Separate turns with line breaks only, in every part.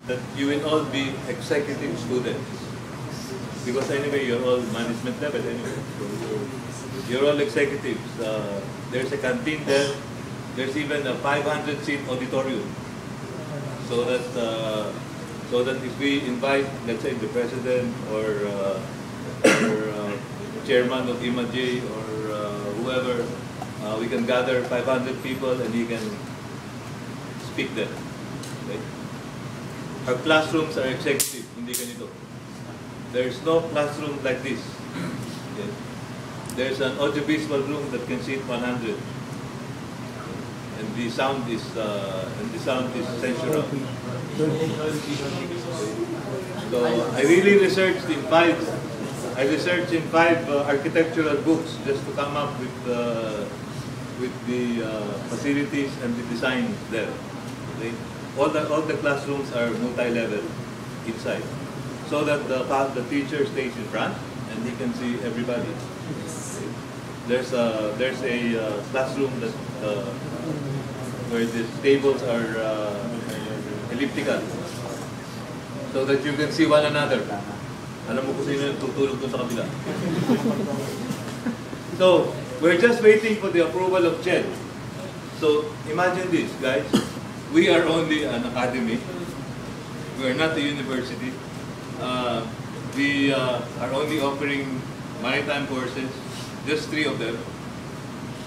that you will all be executive students. Because anyway, you're all management level anyway. So you're all executives. There's a canteen there. There's even a 500-seat auditorium. So that if we invite, let's say, the president or chairman of IMAJ or whoever, we can gather 500 people and he can speak there. Okay? Our classrooms are executive, hindi ganito. There's no classroom like this. Okay? There's an audiovisual room that can seat 100. And the sound is censural. So I really researched in five architectural books just to come up with the facilities and the design there. Okay? All the classrooms are multi-level inside, so that the teacher stays in front and he can see everybody. Okay? There's a classroom that where the tables are elliptical, so that you can see one another. Alam mo kung sino yung tutulog doon sa kabila. So, we're just waiting for the approval of CHED. So, imagine this, guys. We are only an academy. We are not a university. We are only offering maritime courses, just 3 of them.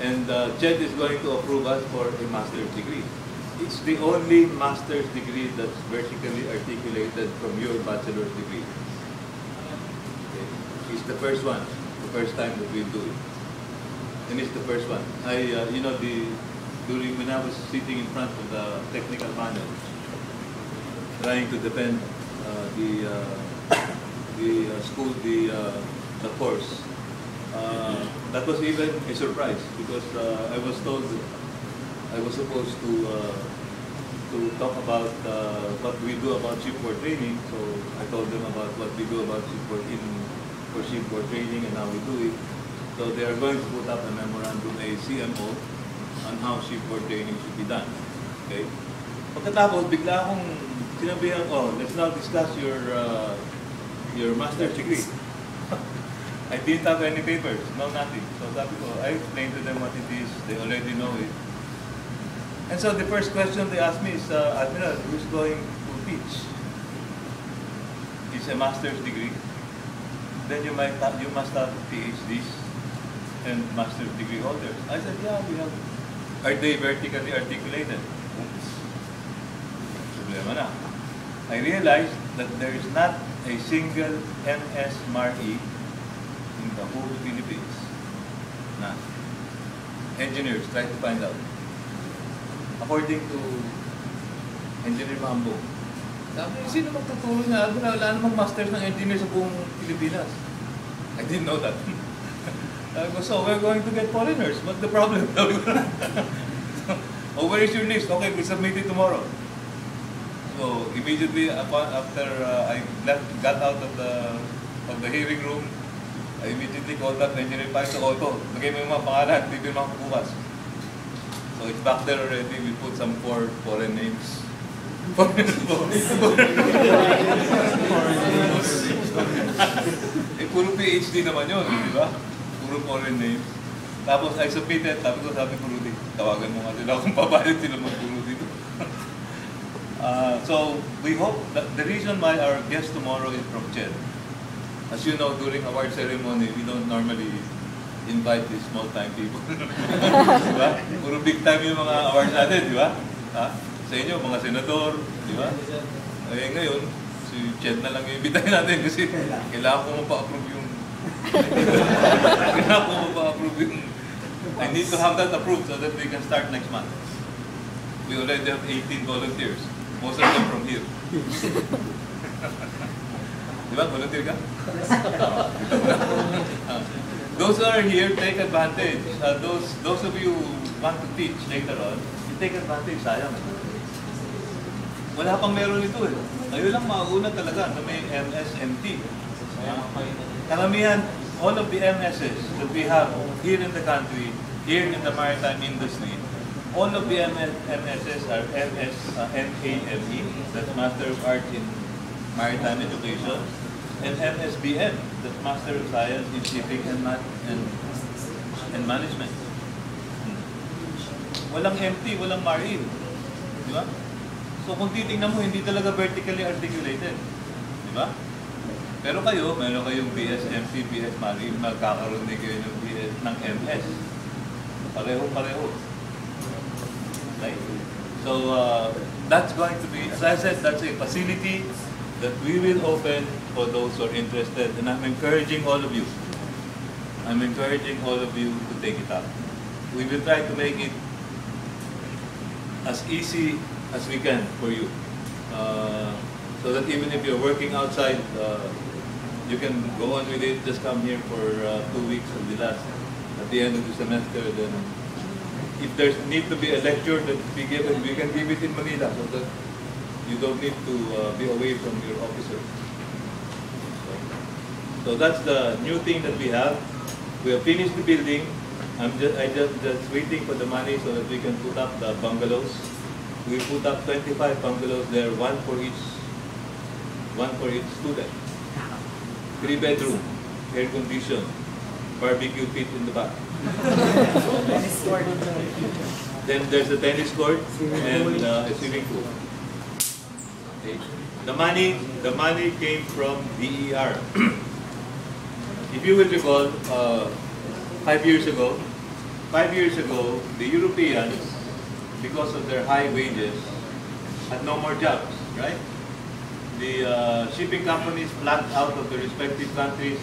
And CHED is going to approve us for a master's degree. It's the only master's degree that's vertically articulated from your bachelor's degree. Okay. It's the first one, the first time that we do it. And it's the first one. When I was sitting in front of the technical panel, trying to defend the course, that was even a surprise because I was told that I was supposed to talk about what we do about shipboard training. So I told them about what we do about shipboard training and how we do it. So they are going to put up a memorandum, a CMO, on how shipboard training should be done. Okay? Pagkatapos, bigla akong sinabihan, let's now discuss your master's degree. I didn't have any papers, no nothing. So sabi ko, I explained to them what it is, they already know it. And so the first question they asked me is, Admiral, who's going to teach? It's a master's degree. Then you must have PhDs and master's degree holders. I said, yeah, we have. Are they vertically articulated? Oops. Problema na. I realized that there is not a single MS MARE in the whole Philippines. None. Engineers, try to find out. According to Engineer Mambo, sabi, sino magtutulong na? Wala namang masters ng engineer sa buong Pilipinas. I didn't know that. So we're going to get foreigners. What's the problem? Where is your list? Okay, we submit it tomorrow. So immediately after I got out of the hearing room, I immediately called up Engineer Paito. Lagay mo yung mga pangalan, hindi mo bukas. So it's back there already. We put some 4 foreign names. Puro PhD naman yun, di ba? Puro foreign names. Tapos I submitted, sabi ko Rudy, tawagan mo nga sila kung papalit sila magpuro dito. So we hope that the reason why our guest tomorrow is from CHED. As you know, during award ceremony, we don't normally invite these small-time people. Diba? Puro big-time yung mga awards natin, di ba? Sa inyo, mga senador, di ba? Ngayon, si CHED na lang yung invitahin natin kasi kailangan ko mapa-approve yung... I need to have that approved so that we can start next month. We already have 18 volunteers. Most of them from here. Di ba? Volunteer ka? Those who are here, take advantage. Those of you who want to teach later on, you take advantage. Sayang. Wala pang meron ito eh. Ngayon lang mauna talaga na may MSMT. Karamihan, all of the MSs that we have here in the country, here in the maritime industry, all of the MSs are MAME, that's Master of Arts in Maritime Education, and MSBM, that's Master of Science in Shipping and Management. Walang MT, walang Marine. Di ba? So kung titingnan mo, hindi talaga vertically articulated. Di ba? Pero kayo, meron kayong BS MT, BS Marine, magkakaroon din kayo ng BS ng MS. Pareho-pareho. Right? So that's going to be, as I said, that's a facility that we will open for those who are interested. And I'm encouraging all of you. I'm encouraging all of you to take it up. We will try to make it as easy as we can for you. So that even if you're working outside, you can go on with it. Just come here for 2 weeks of the last at the end of the semester. Then, if there's need to be a lecture that be given, we can give it in Manila so that you don't need to be away from your officer. So that's the new thing that we have. We have finished the building. I just waiting for the money so that we can put up the bungalows. We put up 25 bungalows there, one for each student. 3-bedroom, air conditioned, barbecue pit in the back. Then there's a tennis court and a swimming pool. Okay. The money came from DER. If you will recall, 5 years ago, the Europeans, because of their high wages, had no more jobs, right? The shipping companies flagged out of their respective countries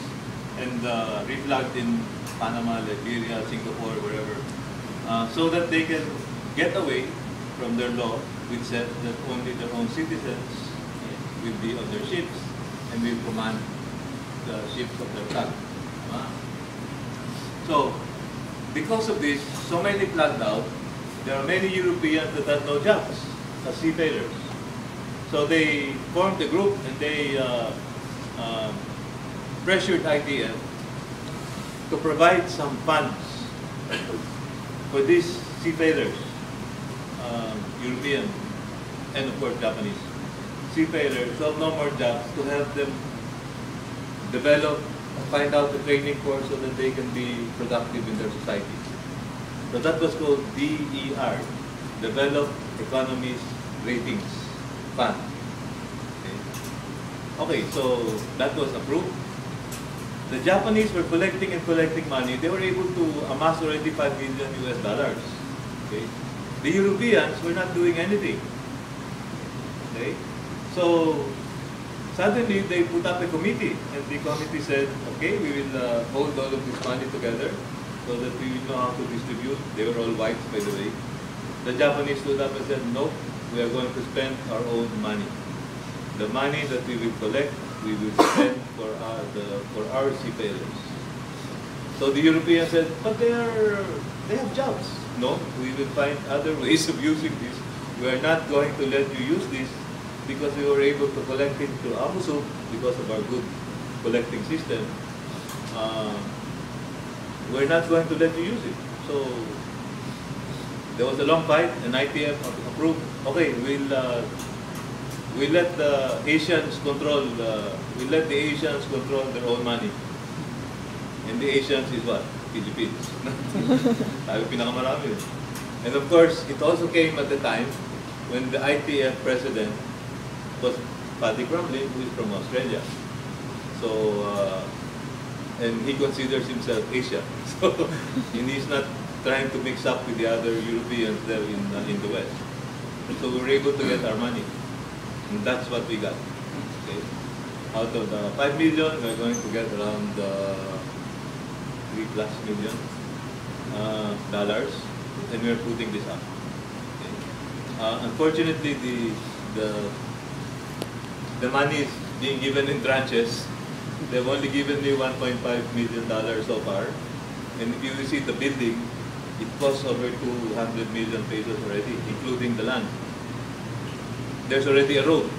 and reflagged in Panama, Liberia, Singapore, wherever, so that they can get away from their law, which said that only their own citizens will be on their ships and will command the ships of their flag. So, because of this, so many flagged out, there are many Europeans that had no jobs as seafarers. So they formed a group and they pressured ITF to provide some funds for these seafarers, European and of course Japanese seafarers who have no more jobs, to help them develop, find out the training course so that they can be productive in their society. So that was called DER, Developed Economies Ratings Fund. Okay, so that was approved. The Japanese were collecting and collecting money. They were able to amass already $5 million US. Okay, the Europeans were not doing anything. Okay, so suddenly they put up a committee, and the committee said, okay, we will hold all of this money together so that we will know how to distribute. They were all whites, by the way. The Japanese stood up and said, no, we are going to spend our own money. The money that we will collect, we will spend for our seafarers. So the Europeans said, but they have jobs. No, we will find other ways of using this. We are not going to let you use this because we were able to collect it through AMUSUB because of our good collecting system. We're not going to let you use it. So there was a long fight, and ITF approved. Okay, we'll let the Asians control. We'll let the Asians control their own money. And the Asians is what? Philippines. Sabi pinakamarami. And of course, it also came at the time when the ITF president was Paddy Crumlin, who is from Australia. So, and he considers himself Asia. So, and he's not trying to mix up with the other Europeans there in the West. So we were able to get our money. And that's what we got. Okay. Out of the 5 million, we're going to get around $3+ million dollars, and we're putting this up. Okay. Unfortunately, the money is being given in tranches. They've only given me $1.5 million so far. And if you see the building, it costs over 200 million pesos already, including the land. There's already a road,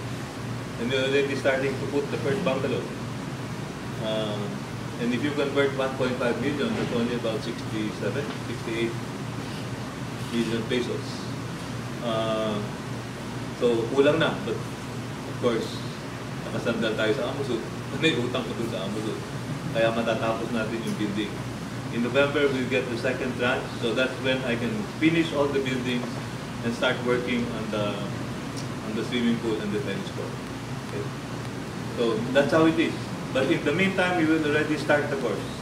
and they're already starting to put the first bungalow. And if you convert 1.5 million, that's only about 68 million pesos. So, kulang na. But, of course, nakasandal tayo sa Amazon. May utang ko dun sa Amazon. Kaya matatapos natin yung building. In November, we'll get the second tranche. So that's when I can finish all the buildings and start working on the swimming pool and the tennis court. Okay. So that's how it is. But in the meantime, we will already start the course.